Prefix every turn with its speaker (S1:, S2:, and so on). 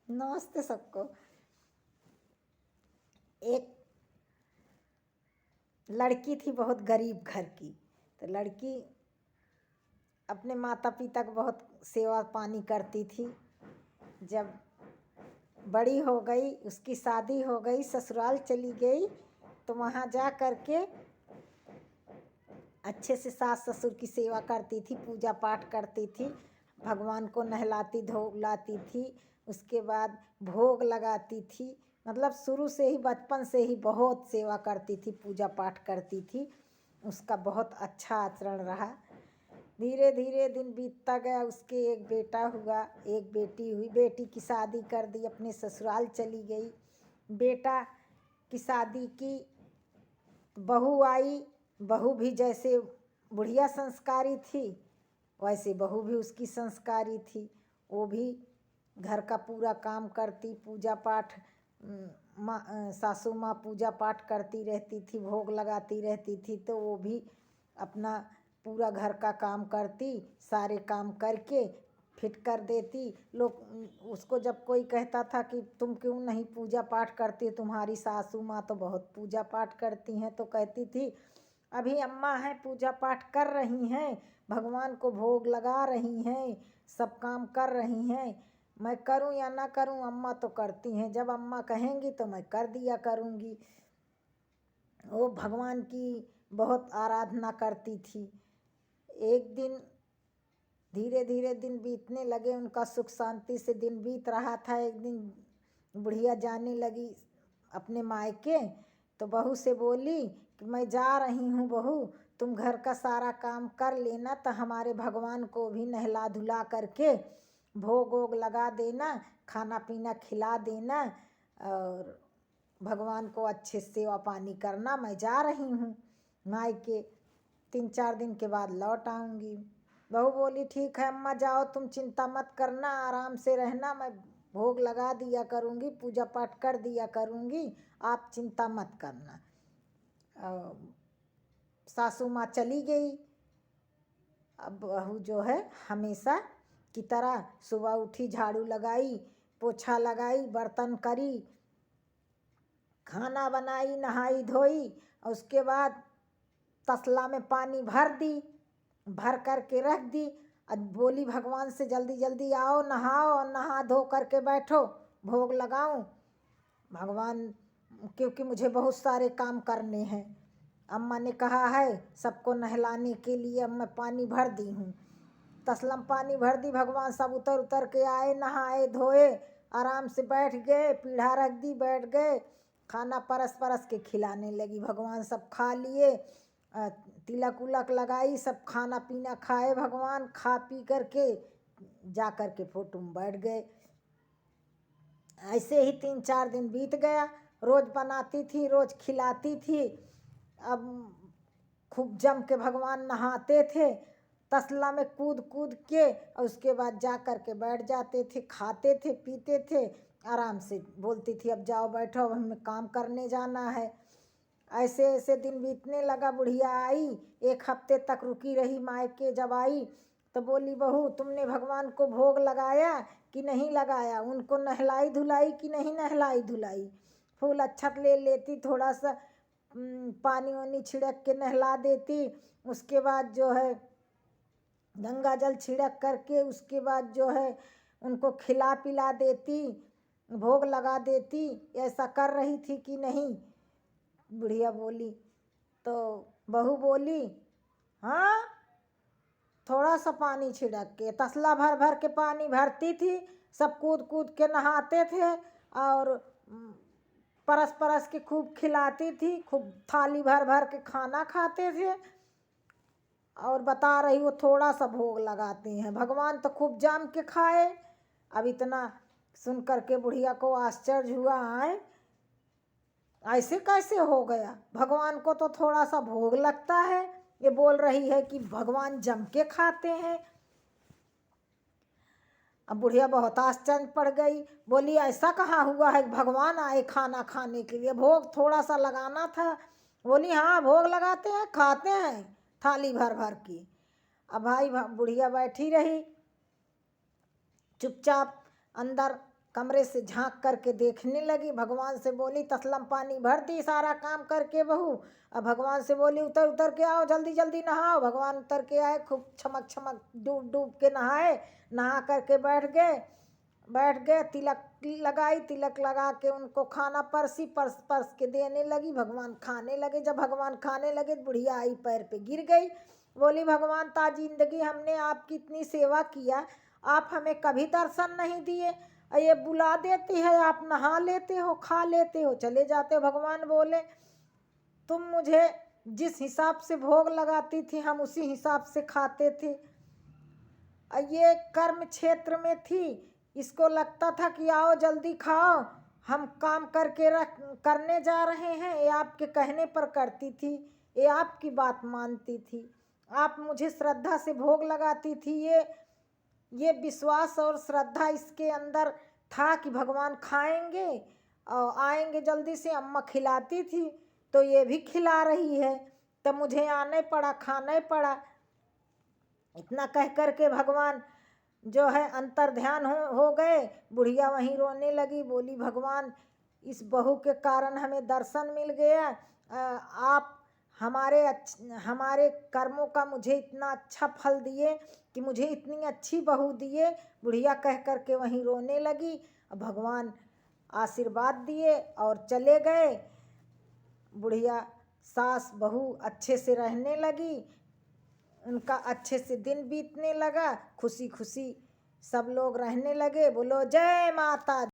S1: नमस्ते सबको। एक लड़की थी बहुत गरीब घर की। तो लड़की अपने माता पिता को बहुत सेवा पानी करती थी। जब बड़ी हो गई, उसकी शादी हो गई, ससुराल चली गई, तो वहाँ जा कर के अच्छे से सास ससुर की सेवा करती थी, पूजा पाठ करती थी, भगवान को नहलाती धोलाती थी। उसके बाद भोग लगाती थी। मतलब शुरू से ही, बचपन से ही बहुत सेवा करती थी, पूजा पाठ करती थी। उसका बहुत अच्छा आचरण रहा। धीरे धीरे दिन बीतता गया। उसके एक बेटा हुआ, एक बेटी हुई। बेटी की शादी कर दी, अपने ससुराल चली गई। बेटा की शादी की, बहू आई। बहू भी जैसे बुढ़िया संस्कारी थी, वैसे बहू भी उसकी संस्कारी थी। वो भी घर का पूरा काम करती, पूजा पाठ, सासू माँ पूजा पाठ करती रहती थी, भोग लगाती रहती थी। तो वो भी अपना पूरा घर का काम करती, सारे काम करके फिट कर देती। लोग उसको जब कोई कहता था कि तुम क्यों नहीं पूजा पाठ करती, तुम्हारी सासू माँ तो बहुत पूजा पाठ करती हैं, तो कहती थी अभी अम्मा हैं, पूजा पाठ कर रही हैं, भगवान को भोग लगा रही हैं, सब काम कर रही हैं। मैं करूं या ना करूं, अम्मा तो करती हैं, जब अम्मा कहेंगी तो मैं कर दिया करूंगी। वो भगवान की बहुत आराधना करती थी। एक दिन धीरे धीरे दिन बीतने लगे, उनका सुख शांति से दिन बीत रहा था। एक दिन बुढ़िया जाने लगी अपने मायके, तो बहू से बोली कि मैं जा रही हूँ बहू, तुम घर का सारा काम कर लेना, तो हमारे भगवान को भी नहला धुला करके भोग वोग लगा देना, खाना पीना खिला देना, और भगवान को अच्छे से सेवा पानी करना। मैं जा रही हूँ मायके, 3-4 दिन के बाद लौट आऊँगी। बहू बोली ठीक है अम्मा, जाओ, तुम चिंता मत करना, आराम से रहना, मैं भोग लगा दिया करूँगी, पूजा पाठ कर दिया करूँगी, आप चिंता मत करना। सासू माँ चली गई। अब बहू जो है हमेशा की तरह सुबह उठी, झाड़ू लगाई, पोछा लगाई, बर्तन करी, खाना बनाई, नहाई धोई, और उसके बाद तसला में पानी भर दी, भर करके रख दी। अब बोली भगवान से जल्दी जल्दी आओ, नहाओ और नहा धो करके बैठो, भोग लगाऊं भगवान, क्योंकि मुझे बहुत सारे काम करने हैं। अम्मा ने कहा है सबको नहलाने के लिए, अब मैं पानी भर दी हूँ। तसला में पानी भर दी, भगवान सब उतर उतर के आए, नहाए धोए, आराम से बैठ गए, पीढ़ा रख दी, बैठ गए, खाना परस परस के खिलाने लगी। भगवान सब खा लिए, तिलक उलक लगाई, सब खाना पीना खाए। भगवान खा पी करके जा कर के फोटो में बैठ गए। ऐसे ही 3-4 दिन बीत गया। रोज बनाती थी, रोज खिलाती थी। अब खूब जम के भगवान नहाते थे, तसला में कूद कूद के, और उसके बाद जा कर के बैठ जाते थे, खाते थे, पीते थे, आराम से बोलती थी अब जाओ बैठो, अब हमें काम करने जाना है। ऐसे ऐसे दिन बीतने लगा। बुढ़िया आई, 1 हफ्ते तक रुकी रही मायके। जब आई तो बोली बहू तुमने भगवान को भोग लगाया कि नहीं लगाया, उनको नहलाई धुलाई कि नहीं नहलाई धुलाई। फूल अक्षत ले लेती, थोड़ा सा पानी वानी छिड़क के नहला देती, उसके बाद जो है गंगा जल छिड़क करके, उसके बाद जो है उनको खिला पिला देती, भोग लगा देती। ऐसा कर रही थी कि नहीं? बुढ़िया बोली तो बहू बोली हाँ, थोड़ा सा पानी छिड़क के, तसला भर भर के पानी भरती थी, सब कूद कूद के नहाते थे, और परस परस के खूब खिलाती थी, खूब थाली भर भर के खाना खाते थे। और बता रही वो थोड़ा सा भोग लगाते हैं, भगवान तो खूब जाम के खाए। अब इतना सुन करके बुढ़िया को आश्चर्य हुआ, आए ऐसे कैसे हो गया, भगवान को तो थोड़ा सा भोग लगता है, ये बोल रही है कि भगवान जम के खाते हैं। अब बुढ़िया बहुत आश्चर्य पड़ गई, बोली ऐसा कहाँ हुआ है भगवान आए खाना खाने के लिए, भोग थोड़ा सा लगाना था। बोली हाँ भोग लगाते हैं, खाते हैं थाली भर भर की। अब भाई बुढ़िया बैठी रही चुपचाप अंदर, कमरे से झांक करके देखने लगी। भगवान से बोली तसलम पानी भर दी सारा काम करके बहू। अब भगवान से बोली उतर उतर के आओ, जल्दी जल्दी नहाओ। भगवान उतर के आए, खूब चमक चमक डूब डूब के नहाए। नहा करके बैठ गए। तिलक लगाई, तिलक लगा के उनको खाना परसी, परस परस के देने लगी। भगवान खाने लगे। जब भगवान खाने लगे तो बुढ़िया आई पैर पे गिर गई। बोली भगवान ता जिंदगी हमने आपकी इतनी सेवा किया, आप हमें कभी दर्शन नहीं दिए। ये बुला देती है, आप नहा लेते हो, खा लेते हो, चले जाते हो। भगवान बोले तुम मुझे जिस हिसाब से भोग लगाती थी हम उसी हिसाब से खाते थे। ये कर्म क्षेत्र में थी, इसको लगता था कि आओ जल्दी खाओ, हम काम करने जा रहे हैं। ये आपके कहने पर करती थी, ये आपकी बात मानती थी, आप मुझे श्रद्धा से भोग लगाती थी। ये विश्वास और श्रद्धा इसके अंदर था कि भगवान खाएंगे और आएंगे जल्दी से। अम्मा खिलाती थी तो ये भी खिला रही है, तो मुझे आने पड़ा, खाना पड़ा। इतना कह कर के भगवान जो है अंतर्ध्यान हो गए। बुढ़िया वहीं रोने लगी। बोली भगवान इस बहू के कारण हमें दर्शन मिल गया। आप हमारे कर्मों का मुझे इतना अच्छा फल दिए कि मुझे इतनी अच्छी बहू दिए। बुढ़िया कह कर के वहीं रोने लगी। भगवान आशीर्वाद दिए और चले गए। बुढ़िया सास बहू अच्छे से रहने लगी। उनका अच्छे से दिन बीतने लगा, खुशी खुशी सब लोग रहने लगे। बोलो जय माता।